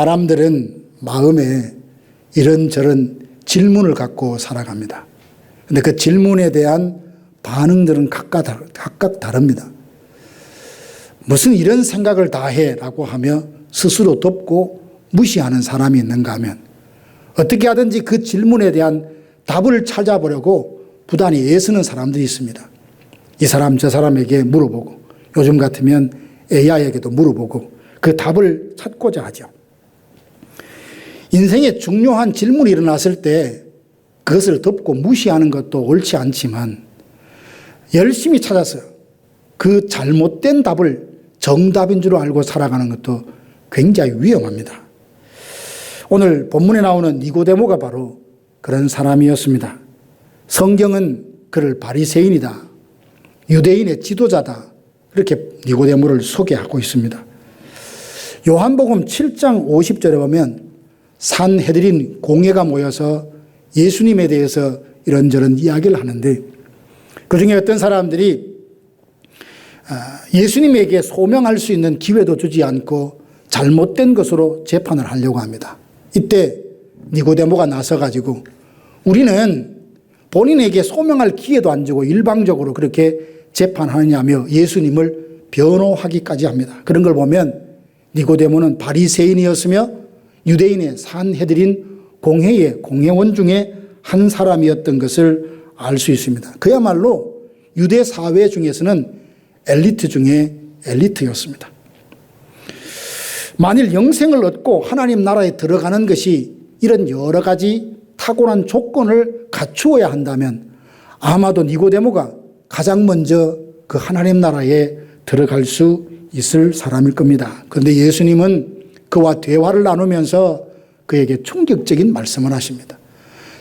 사람들은 마음에 이런저런 질문을 갖고 살아갑니다. 근데 그 질문에 대한 반응들은 각각 다릅니다. 무슨 이런 생각을 다 해라고 하며 스스로 덮고 무시하는 사람이 있는가 하면 어떻게 하든지 그 질문에 대한 답을 찾아보려고 부단히 애쓰는 사람들이 있습니다. 이 사람 저 사람에게 물어보고 요즘 같으면 AI에게도 물어보고 그 답을 찾고자 하죠. 인생에 중요한 질문이 일어났을 때 그것을 덮고 무시하는 것도 옳지 않지만 열심히 찾아서 그 잘못된 답을 정답인 줄 알고 살아가는 것도 굉장히 위험합니다. 오늘 본문에 나오는 니고데모가 바로 그런 사람이었습니다. 성경은 그를 바리새인이다, 유대인의 지도자다, 이렇게 니고데모를 소개하고 있습니다. 요한복음 7장 50절에 보면 산헤드린 공회가 모여서 예수님에 대해서 이런저런 이야기를 하는데 그중에 어떤 사람들이 예수님에게 소명할 수 있는 기회도 주지 않고 잘못된 것으로 재판을 하려고 합니다. 이때 니고데모가 나서가지고 우리는 본인에게 소명할 기회도 안 주고 일방적으로 그렇게 재판하느냐며 예수님을 변호하기까지 합니다. 그런 걸 보면 니고데모는 바리새인이었으며 유대인의 산헤드린 공회의 공회원 중에 한 사람이었던 것을 알 수 있습니다. 그야말로 유대 사회 중에서는 엘리트 중에 엘리트였습니다. 만일 영생을 얻고 하나님 나라에 들어가는 것이 이런 여러 가지 탁월한 조건을 갖추어야 한다면 아마도 니고데모가 가장 먼저 그 하나님 나라에 들어갈 수 있을 사람일 겁니다. 그런데 예수님은 그와 대화를 나누면서 그에게 충격적인 말씀을 하십니다.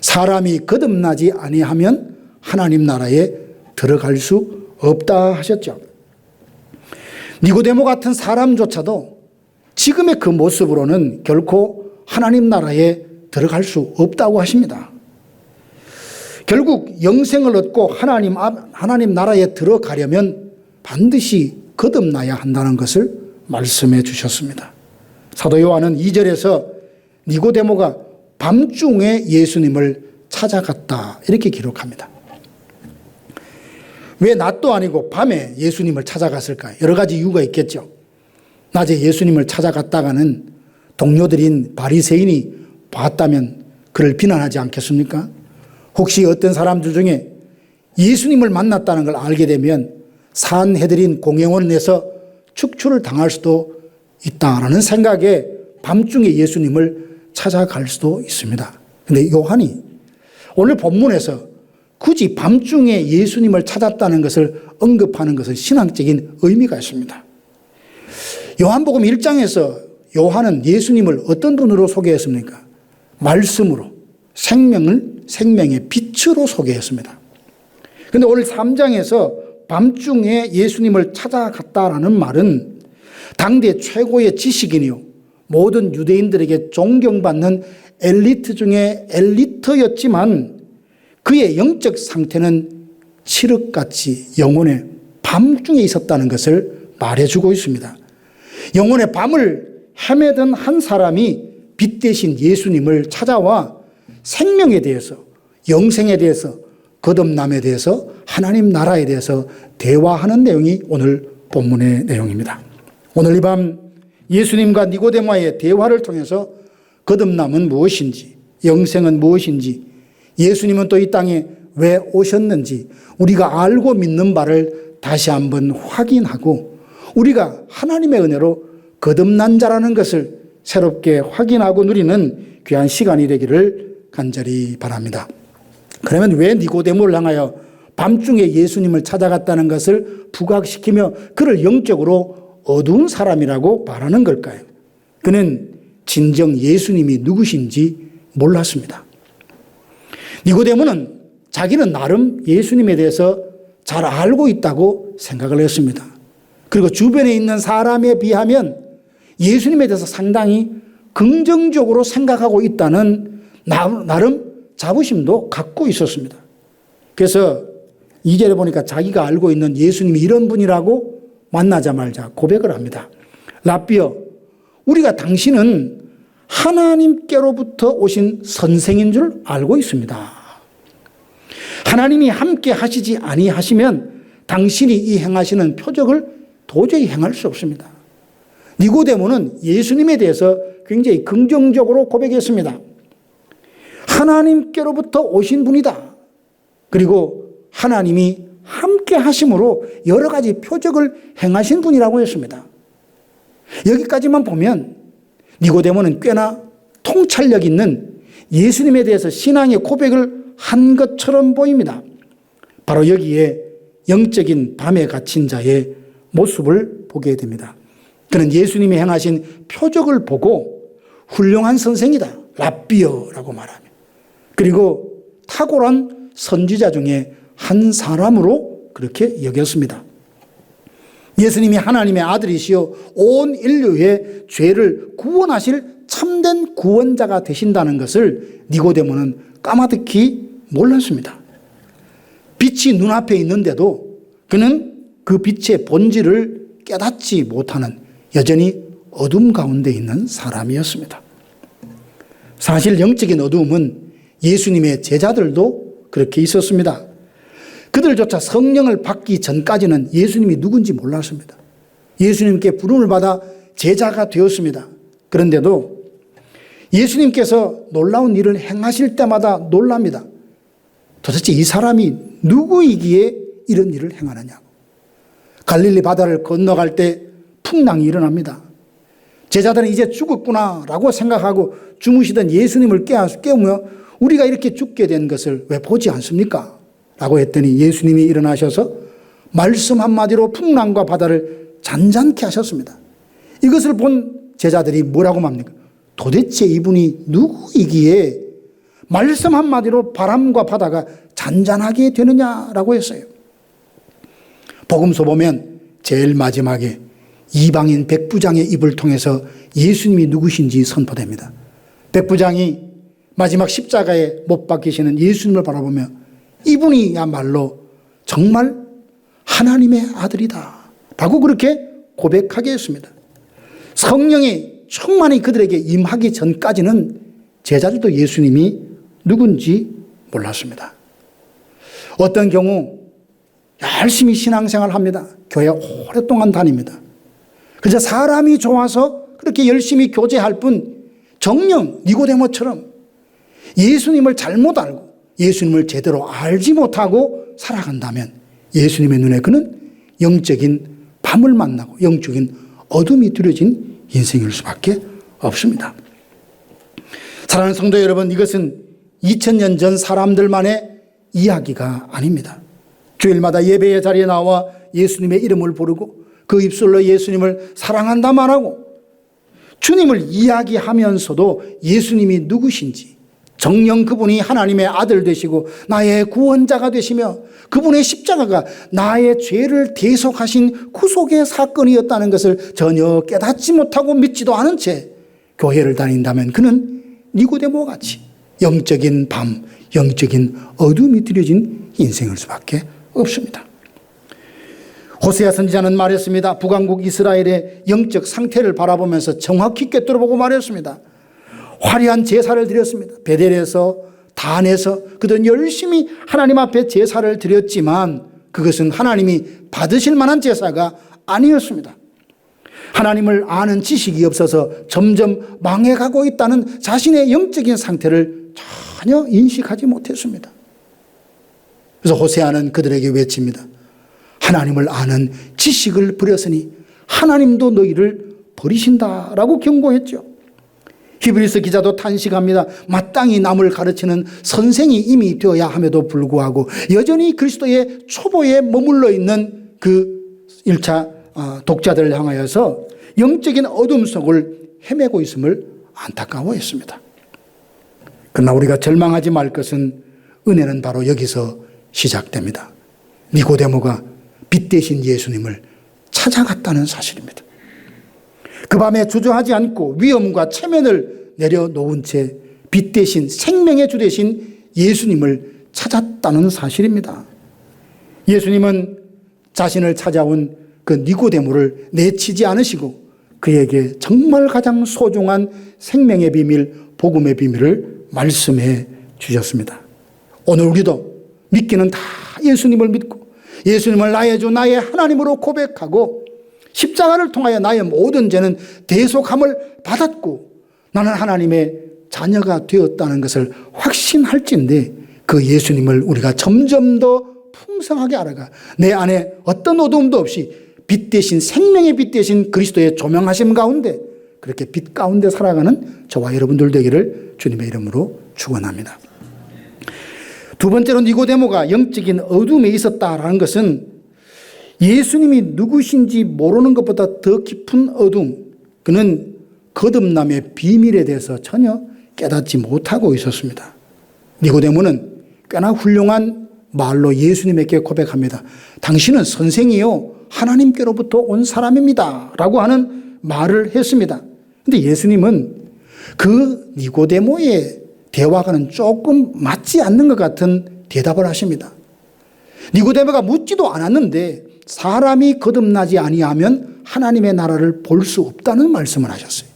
사람이 거듭나지 아니하면 하나님 나라에 들어갈 수 없다 하셨죠. 니고데모 같은 사람조차도 지금의 그 모습으로는 결코 하나님 나라에 들어갈 수 없다고 하십니다. 결국 영생을 얻고 하나님 나라에 들어가려면 반드시 거듭나야 한다는 것을 말씀해 주셨습니다. 사도 요한은 2절에서 니고데모가 밤중에 예수님을 찾아갔다 이렇게 기록합니다. 왜 낮도 아니고 밤에 예수님을 찾아갔을까요? 여러 가지 이유가 있겠죠. 낮에 예수님을 찾아갔다가는 동료들인 바리새인이 봤다면 그를 비난하지 않겠습니까? 혹시 어떤 사람들 중에 예수님을 만났다는 걸 알게 되면 산헤드린 공회원에서 축출을 당할 수도 있다라는 생각에 밤중에 예수님을 찾아갈 수도 있습니다. 그런데 요한이 오늘 본문에서 굳이 밤중에 예수님을 찾았다는 것을 언급하는 것은 신앙적인 의미가 있습니다. 요한복음 1장에서 요한은 예수님을 어떤 분으로 소개했습니까? 말씀으로, 생명의 빛으로 소개했습니다. 그런데 오늘 3장에서 밤중에 예수님을 찾아갔다라는 말은 당대 최고의 지식인이요 모든 유대인들에게 존경받는 엘리트 중에 엘리트였지만 그의 영적 상태는 칠흑같이 영혼의 밤중에 있었다는 것을 말해주고 있습니다. 영혼의 밤을 헤매던 한 사람이 빛 대신 예수님을 찾아와 생명에 대해서, 영생에 대해서, 거듭남에 대해서, 하나님 나라에 대해서 대화하는 내용이 오늘 본문의 내용입니다. 오늘 이 밤 예수님과 니고데모와의 대화를 통해서 거듭남은 무엇인지, 영생은 무엇인지, 예수님은 또 이 땅에 왜 오셨는지 우리가 알고 믿는 바를 다시 한번 확인하고 우리가 하나님의 은혜로 거듭난 자라는 것을 새롭게 확인하고 누리는 귀한 시간이 되기를 간절히 바랍니다. 그러면 왜 니고데모를 향하여 밤중에 예수님을 찾아갔다는 것을 부각시키며 그를 영적으로 어두운 사람이라고 말하는 걸까요? 그는 진정 예수님이 누구신지 몰랐습니다. 니고데모는 자기는 나름 예수님에 대해서 잘 알고 있다고 생각을 했습니다. 그리고 주변에 있는 사람에 비하면 예수님에 대해서 상당히 긍정적으로 생각하고 있다는 나름 자부심도 갖고 있었습니다. 그래서 2절에 보니까 자기가 알고 있는 예수님이 이런 분이라고 만나자마자 고백을 합니다. 라삐어, 우리가 당신은 하나님께로부터 오신 선생인 줄 알고 있습니다. 하나님이 함께 하시지 아니하시면 당신이 이 행하시는 표적을 도저히 행할 수 없습니다. 니고데모는 예수님에 대해서 굉장히 긍정적으로 고백했습니다. 하나님께로부터 오신 분이다. 그리고 하나님이 함께 하심으로 여러 가지 표적을 행하신 분이라고 했습니다. 여기까지만 보면 니고데모는 꽤나 통찰력 있는 예수님에 대해서 신앙의 고백을 한 것처럼 보입니다. 바로 여기에 영적인 밤에 갇힌 자의 모습을 보게 됩니다. 그는 예수님이 행하신 표적을 보고 훌륭한 선생이다, 랍비어라고 말하며, 그리고 탁월한 선지자 중에 한 사람으로 그렇게 여겼습니다. 예수님이 하나님의 아들이시여 온 인류의 죄를 구원하실 참된 구원자가 되신다는 것을 니고데모는 까마득히 몰랐습니다. 빛이 눈앞에 있는데도 그는 그 빛의 본질을 깨닫지 못하는 여전히 어둠 가운데 있는 사람이었습니다. 사실 영적인 어두움은 예수님의 제자들도 그렇게 있었습니다. 그들조차 성령을 받기 전까지는 예수님이 누군지 몰랐습니다. 예수님께 부름을 받아 제자가 되었습니다. 그런데도 예수님께서 놀라운 일을 행하실 때마다 놀랍니다. 도대체 이 사람이 누구이기에 이런 일을 행하느냐고. 갈릴리 바다를 건너갈 때 풍랑이 일어납니다. 제자들은 이제 죽었구나라고 생각하고 주무시던 예수님을 깨우며 우리가 이렇게 죽게 된 것을 왜 보지 않습니까? 라고 했더니 예수님이 일어나셔서 말씀 한마디로 풍랑과 바다를 잔잔케 하셨습니다. 이것을 본 제자들이 뭐라고 말합니까? 도대체 이분이 누구이기에 말씀 한마디로 바람과 바다가 잔잔하게 되느냐라고 했어요. 복음서 보면 제일 마지막에 이방인 백부장의 입을 통해서 예수님이 누구신지 선포됩니다. 백부장이 마지막 십자가에 못 박히시는 예수님을 바라보며 이분이야말로 정말 하나님의 아들이다 라고 그렇게 고백하게 했습니다. 성령이 충만히 그들에게 임하기 전까지는 제자들도 예수님이 누군지 몰랐습니다. 어떤 경우 열심히 신앙생활을 합니다. 교회 오랫동안 다닙니다. 그래서 사람이 좋아서 그렇게 열심히 교제할 뿐 정녕 니고데모처럼 예수님을 잘못 알고 예수님을 제대로 알지 못하고 살아간다면 예수님의 눈에 그는 영적인 밤을 만나고 영적인 어둠이 들여진 인생일 수밖에 없습니다. 사랑하는 성도 여러분, 이것은 2000년 전 사람들만의 이야기가 아닙니다. 주일마다 예배의 자리에 나와 예수님의 이름을 부르고 그 입술로 예수님을 사랑한다 말하고 주님을 이야기하면서도 예수님이 누구신지, 정녕 그분이 하나님의 아들 되시고 나의 구원자가 되시며 그분의 십자가가 나의 죄를 대속하신 구속의 사건이었다는 것을 전혀 깨닫지 못하고 믿지도 않은 채 교회를 다닌다면 그는 니고데모 같이 영적인 밤, 영적인 어둠이 들여진 인생일 수밖에 없습니다. 호세아 선지자는 말했습니다. 북왕국 이스라엘의 영적 상태를 바라보면서 정확히 꿰뚫어보고 말했습니다. 화려한 제사를 드렸습니다. 베델에서 단에서 그들은 열심히 하나님 앞에 제사를 드렸지만 그것은 하나님이 받으실 만한 제사가 아니었습니다. 하나님을 아는 지식이 없어서 점점 망해가고 있다는 자신의 영적인 상태를 전혀 인식하지 못했습니다. 그래서 호세아는 그들에게 외칩니다. 하나님을 아는 지식을 버렸으니 하나님도 너희를 버리신다라고 경고했죠. 히브리서 기자도 탄식합니다. 마땅히 남을 가르치는 선생이 이미 되어야 함에도 불구하고 여전히 그리스도의 초보에 머물러 있는 그 1차 독자들을 향하여서 영적인 어둠 속을 헤매고 있음을 안타까워했습니다. 그러나 우리가 절망하지 말 것은 은혜는 바로 여기서 시작됩니다. 니고데모가 빛 대신 예수님을 찾아갔다는 사실입니다. 그 밤에 주저하지 않고 위험과 체면을 내려놓은 채 빛 대신 생명의 주 대신 예수님을 찾았다는 사실입니다. 예수님은 자신을 찾아온 그 니고데모를 내치지 않으시고 그에게 정말 가장 소중한 생명의 비밀, 복음의 비밀을 말씀해 주셨습니다. 오늘 우리도 믿기는 다 예수님을 믿고 예수님을 나의 주, 나의 하나님으로 고백하고 십자가를 통하여 나의 모든 죄는 대속함을 받았고 나는 하나님의 자녀가 되었다는 것을 확신할진데 그 예수님을 우리가 점점 더 풍성하게 알아가 내 안에 어떤 어두움도 없이 빛 대신 생명의 빛 대신 그리스도의 조명하심 가운데 그렇게 빛 가운데 살아가는 저와 여러분들 되기를 주님의 이름으로 축원합니다. 두 번째로 니고데모가 영적인 어둠에 있었다라는 것은 예수님이 누구신지 모르는 것보다 더 깊은 어둠, 그는 거듭남의 비밀에 대해서 전혀 깨닫지 못하고 있었습니다. 니고데모는 꽤나 훌륭한 말로 예수님에게 고백합니다. 당신은 선생이요 하나님께로부터 온 사람입니다 라고 하는 말을 했습니다. 그런데 예수님은 그 니고데모의 대화가는 조금 맞지 않는 것 같은 대답을 하십니다. 니고데모가 묻지도 않았는데 사람이 거듭나지 아니하면 하나님의 나라를 볼 수 없다는 말씀을 하셨어요.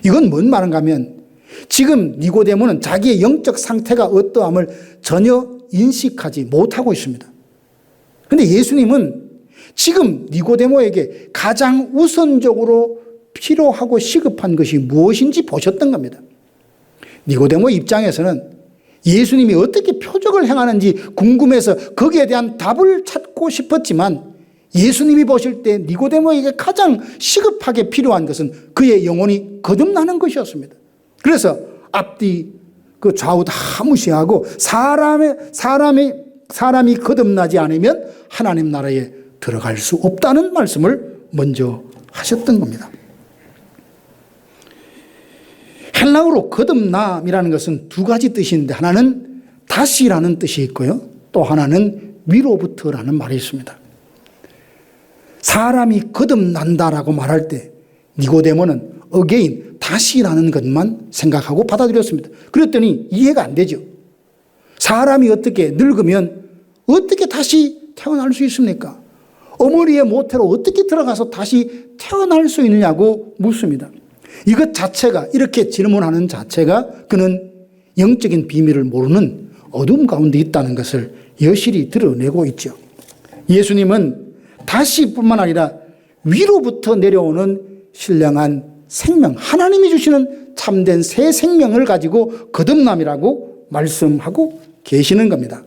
이건 뭔 말인가 하면 지금 니고데모는 자기의 영적 상태가 어떠함을 전혀 인식하지 못하고 있습니다. 그런데 예수님은 지금 니고데모에게 가장 우선적으로 필요하고 시급한 것이 무엇인지 보셨던 겁니다. 니고데모 입장에서는 예수님이 어떻게 표적을 행하는지 궁금해서 거기에 대한 답을 찾고 싶었지만 예수님이 보실 때 니고데모에게 가장 시급하게 필요한 것은 그의 영혼이 거듭나는 것이었습니다. 그래서 앞뒤 그 좌우 다 무시하고 사람이 거듭나지 않으면 하나님 나라에 들어갈 수 없다는 말씀을 먼저 하셨던 겁니다. 헬라어로 거듭남이라는 것은 두 가지 뜻이 있는데 하나는 다시라는 뜻이 있고요. 또 하나는 위로부터라는 말이 있습니다. 사람이 거듭난다라고 말할 때 니고데모는 어게인 다시라는 것만 생각하고 받아들였습니다. 그랬더니 이해가 안 되죠. 사람이 어떻게 늙으면 어떻게 다시 태어날 수 있습니까? 어머니의 모태로 어떻게 들어가서 다시 태어날 수 있느냐고 묻습니다. 이것 자체가 이렇게 질문하는 자체가 그는 영적인 비밀을 모르는 어둠 가운데 있다는 것을 여실히 드러내고 있죠. 예수님은 다시뿐만 아니라 위로부터 내려오는 신령한 생명, 하나님이 주시는 참된 새 생명을 가지고 거듭남이라고 말씀하고 계시는 겁니다.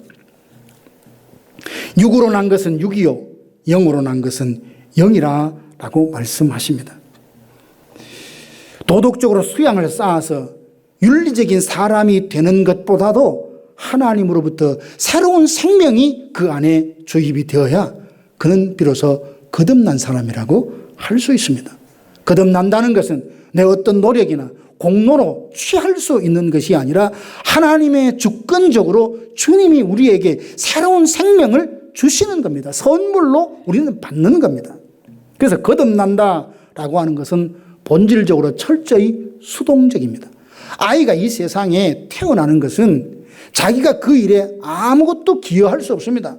육으로 난 것은 육이요 영으로 난 것은 영이라고 말씀하십니다. 도덕적으로 수양을 쌓아서 윤리적인 사람이 되는 것보다도 하나님으로부터 새로운 생명이 그 안에 주입이 되어야 그는 비로소 거듭난 사람이라고 할 수 있습니다. 거듭난다는 것은 내 어떤 노력이나 공로로 취할 수 있는 것이 아니라 하나님의 주권적으로 주님이 우리에게 새로운 생명을 주시는 겁니다. 선물로 우리는 받는 겁니다. 그래서 거듭난다라고 하는 것은 본질적으로 철저히 수동적입니다. 아이가 이 세상에 태어나는 것은 자기가 그 일에 아무것도 기여할 수 없습니다.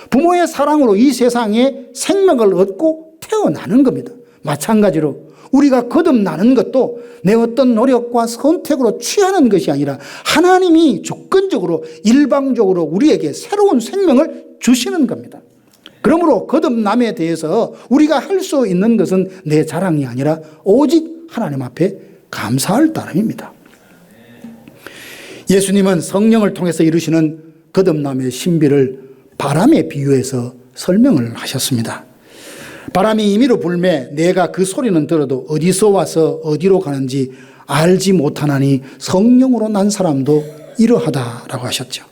부모의 사랑으로 이 세상에 생명을 얻고 태어나는 겁니다. 마찬가지로 우리가 거듭나는 것도 내 어떤 노력과 선택으로 취하는 것이 아니라 하나님이 주권적으로 일방적으로 우리에게 새로운 생명을 주시는 겁니다. 그러므로 거듭남에 대해서 우리가 할 수 있는 것은 내 자랑이 아니라 오직 하나님 앞에 감사할 따름입니다. 예수님은 성령을 통해서 이루시는 거듭남의 신비를 바람에 비유해서 설명을 하셨습니다. 바람이 임의로 불매 내가 그 소리는 들어도 어디서 와서 어디로 가는지 알지 못하나니 성령으로 난 사람도 이러하다라고 하셨죠.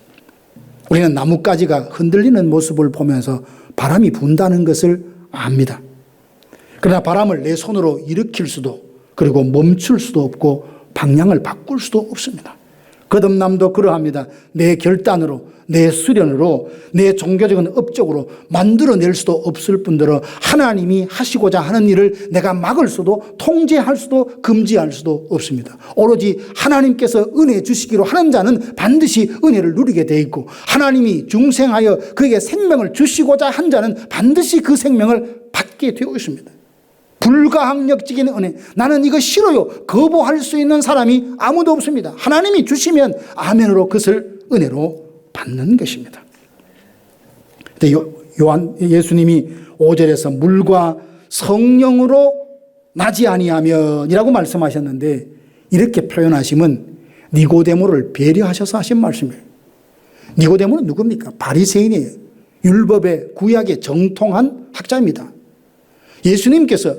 우리는 나뭇가지가 흔들리는 모습을 보면서 바람이 분다는 것을 압니다. 그러나 바람을 내 손으로 일으킬 수도 그리고 멈출 수도 없고 방향을 바꿀 수도 없습니다. 거듭남도 그러합니다. 내 결단으로, 내 수련으로, 내 종교적인 업적으로 만들어낼 수도 없을 뿐더러 하나님이 하시고자 하는 일을 내가 막을 수도 통제할 수도 금지할 수도 없습니다. 오로지 하나님께서 은혜 주시기로 하는 자는 반드시 은혜를 누리게 돼 있고 하나님이 중생하여 그에게 생명을 주시고자 한 자는 반드시 그 생명을 받게 되어 있습니다. 불가항력적인 은혜. 나는 이거 싫어요. 거부할 수 있는 사람이 아무도 없습니다. 하나님이 주시면 아멘으로 그것을 은혜로 받는 것입니다. 근데 예수님이 5절에서 물과 성령으로 나지 아니하면이라고 말씀하셨는데, 이렇게 표현하시면 니고데모를 배려하셔서 하신 말씀이에요. 니고데모는 누굽니까? 바리새인이에요. 율법의 구약의 정통한 학자입니다. 예수님께서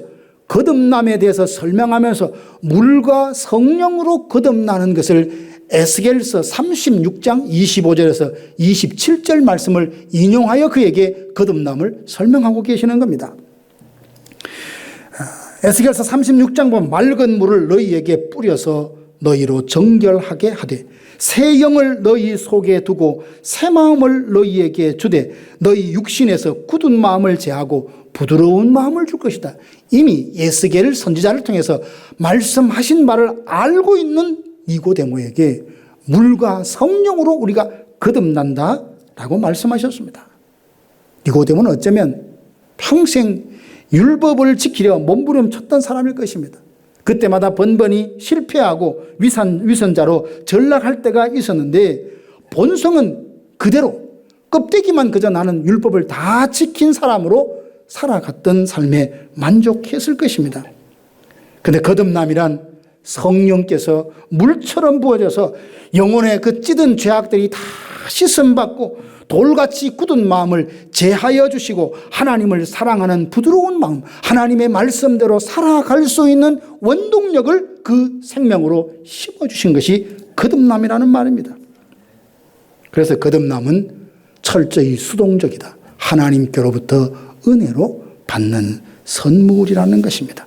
거듭남에 대해서 설명하면서 물과 성령으로 거듭나는 것을 에스겔서 36장 25절에서 27절 말씀을 인용하여 그에게 거듭남을 설명하고 계시는 겁니다. 에스겔서 36장 보면 맑은 물을 너희에게 뿌려서 너희로 정결하게 하되 새 영을 너희 속에 두고 새 마음을 너희에게 주되 너희 육신에서 굳은 마음을 제하고 부드러운 마음을 줄 것이다. 이미 에스겔 선지자를 통해서 말씀하신 바를 알고 있는 니고데모에게 물과 성령으로 우리가 거듭난다라고 말씀하셨습니다. 니고데모는 어쩌면 평생 율법을 지키려 몸부림쳤던 사람일 것입니다. 그때마다 번번이 실패하고 위선자로 전락할 때가 있었는데 본성은 그대로 껍데기만 그저 나는 율법을 다 지킨 사람으로 살아갔던 삶에 만족했을 것입니다. 그런데 거듭남이란 성령께서 물처럼 부어져서 영혼의 그 찌든 죄악들이 다 씻음받고 돌같이 굳은 마음을 제하여 주시고 하나님을 사랑하는 부드러운 마음, 하나님의 말씀대로 살아갈 수 있는 원동력을 그 생명으로 심어주신 것이 거듭남이라는 말입니다. 그래서 거듭남은 철저히 수동적이다. 하나님께로부터 은혜로 받는 선물이라는 것입니다.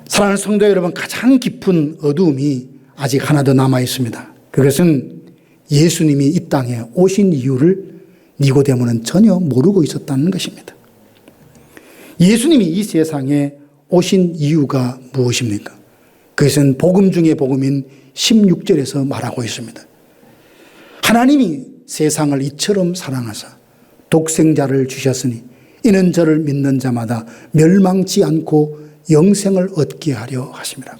사랑하는 성도 여러분, 가장 깊은 어두움이 아직 하나 더 남아 있습니다. 그것은 예수님이 이 땅에 오신 이유를 니고데모는 전혀 모르고 있었다는 것입니다. 예수님이 이 세상에 오신 이유가 무엇입니까? 그것은 복음 중의 복음인 16절에서 말하고 있습니다. 하나님이 세상을 이처럼 사랑하사 독생자를 주셨으니 이는 저를 믿는 자마다 멸망치 않고 영생을 얻게 하려 하심이라.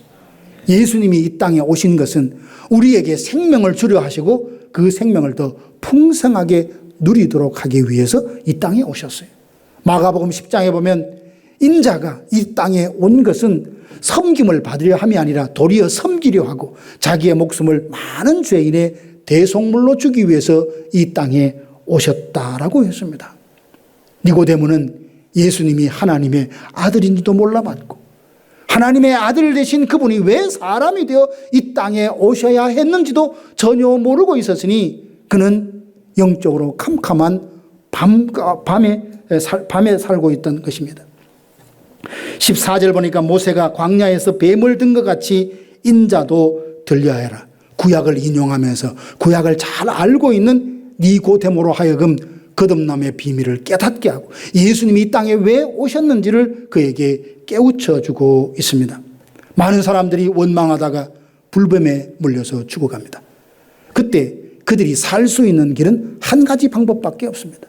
예수님이 이 땅에 오신 것은 우리에게 생명을 주려 하시고 그 생명을 더 풍성하게 누리도록 하기 위해서 이 땅에 오셨어요. 마가복음 10장에 보면 인자가 이 땅에 온 것은 섬김을 받으려 함이 아니라 도리어 섬기려 하고 자기의 목숨을 많은 죄인의 대속물로 주기 위해서 이 땅에 오셨다라고 했습니다. 니고데모는 예수님이 하나님의 아들인지도 몰라봤고 하나님의 아들 되신 그분이 왜 사람이 되어 이 땅에 오셔야 했는지도 전혀 모르고 있었으니 그는 영적으로 캄캄한 밤에 살고 있던 것입니다. 14절 보니까 모세가 광야에서 뱀을 든 것 같이 인자도 들려하여라. 구약을 인용하면서 구약을 잘 알고 있는 니고데모로 하여금 거듭남의 비밀을 깨닫게 하고 예수님이 이 땅에 왜 오셨는지를 그에게 깨우쳐주고 있습니다. 많은 사람들이 원망하다가 불뱀에 물려서 죽어갑니다. 그때 그들이 살 수 있는 길은 한 가지 방법밖에 없습니다.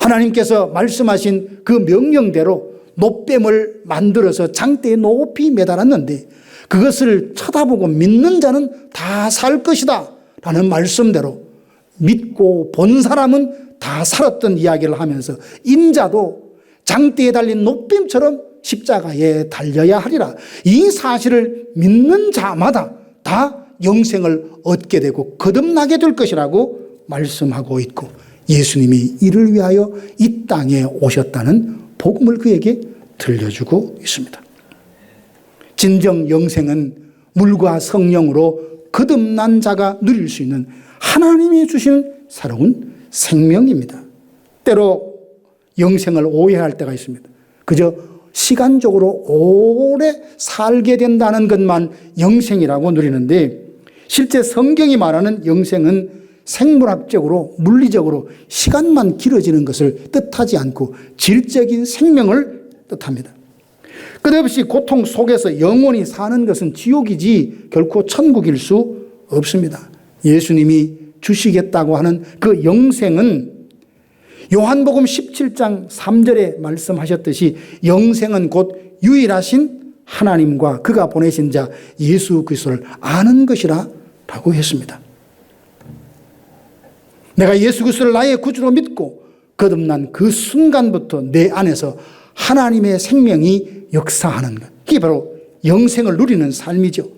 하나님께서 말씀하신 그 명령대로 놋뱀을 만들어서 장대에 높이 매달았는데 그것을 쳐다보고 믿는 자는 다 살 것이다 라는 말씀대로 믿고 본 사람은 다 살았던 이야기를 하면서 인자도 장대에 달린 놋뱀처럼 십자가에 달려야 하리라. 이 사실을 믿는 자마다 다 영생을 얻게 되고 거듭나게 될 것이라고 말씀하고 있고 예수님이 이를 위하여 이 땅에 오셨다는 복음을 그에게 들려주고 있습니다. 진정 영생은 물과 성령으로 거듭난 자가 누릴 수 있는 하나님이 주시는 새로운 생명입니다. 때로 영생을 오해할 때가 있습니다. 그저 시간적으로 오래 살게 된다는 것만 영생이라고 누리는데 실제 성경이 말하는 영생은 생물학적으로 물리적으로 시간만 길어지는 것을 뜻하지 않고 질적인 생명을 뜻합니다. 끝없이 고통 속에서 영원히 사는 것은 지옥이지 결코 천국일 수 없습니다. 예수님이 주시겠다고 하는 그 영생은 요한복음 17장 3절에 말씀하셨듯이 영생은 곧 유일하신 하나님과 그가 보내신 자 예수 그리스도를 아는 것이라 라고 했습니다. 내가 예수 그리스도를 나의 구주로 믿고 거듭난 그 순간부터 내 안에서 하나님의 생명이 역사하는 것, 이게 바로 영생을 누리는 삶이죠.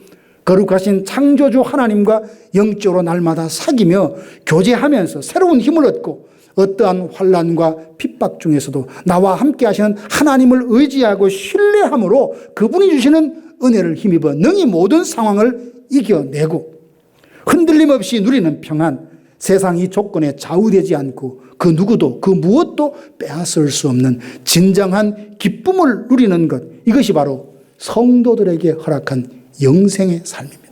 거룩하신 창조주 하나님과 영적으로 날마다 사귀며 교제하면서 새로운 힘을 얻고 어떠한 환난과 핍박 중에서도 나와 함께 하시는 하나님을 의지하고 신뢰함으로 그분이 주시는 은혜를 힘입어 능히 모든 상황을 이겨내고 흔들림 없이 누리는 평안, 세상 이 조건에 좌우되지 않고 그 누구도 그 무엇도 빼앗을 수 없는 진정한 기쁨을 누리는 것, 이것이 바로 성도들에게 허락한 영생의 삶입니다.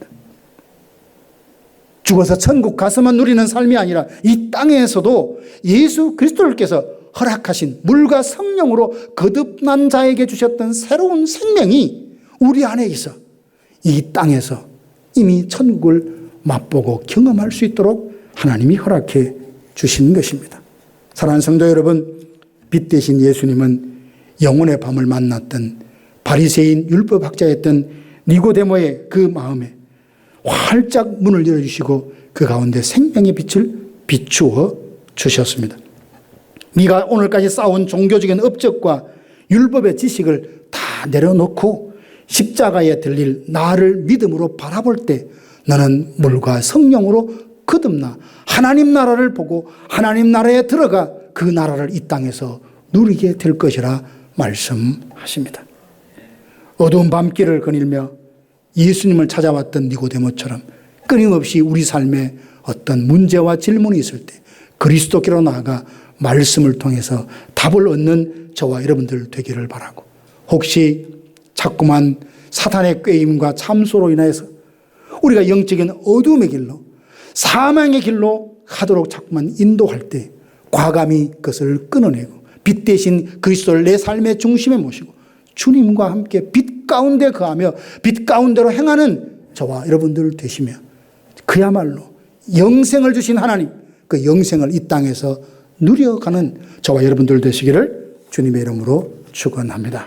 죽어서 천국 가서만 누리는 삶이 아니라 이 땅에서도 예수 그리스도께서 허락하신 물과 성령으로 거듭난 자에게 주셨던 새로운 생명이 우리 안에 있어 이 땅에서 이미 천국을 맛보고 경험할 수 있도록 하나님이 허락해 주신 것입니다. 사랑하는 성도 여러분, 빛 대신 예수님은 영혼의 밤을 만났던 바리새인 율법학자였던 니고데모의 그 마음에 활짝 문을 열어주시고 그 가운데 생명의 빛을 비추어 주셨습니다. 네가 오늘까지 쌓아온 종교적인 업적과 율법의 지식을 다 내려놓고 십자가에 들릴 나를 믿음으로 바라볼 때 너는 물과 성령으로 거듭나 하나님 나라를 보고 하나님 나라에 들어가 그 나라를 이 땅에서 누리게 될 것이라 말씀하십니다. 어두운 밤길을 거닐며 예수님을 찾아왔던 니고데모처럼 끊임없이 우리 삶에 어떤 문제와 질문이 있을 때 그리스도께로 나아가 말씀을 통해서 답을 얻는 저와 여러분들 되기를 바라고, 혹시 자꾸만 사탄의 꾀임과 참소로 인해서 우리가 영적인 어둠의 길로 사망의 길로 가도록 자꾸만 인도할 때 과감히 그것을 끊어내고 빛 대신 그리스도를 내 삶의 중심에 모시고 주님과 함께 빛 가운데 거하며 빛 가운데로 행하는 저와 여러분들 되시며 그야말로 영생을 주신 하나님, 그 영생을 이 땅에서 누려가는 저와 여러분들 되시기를 주님의 이름으로 축원합니다.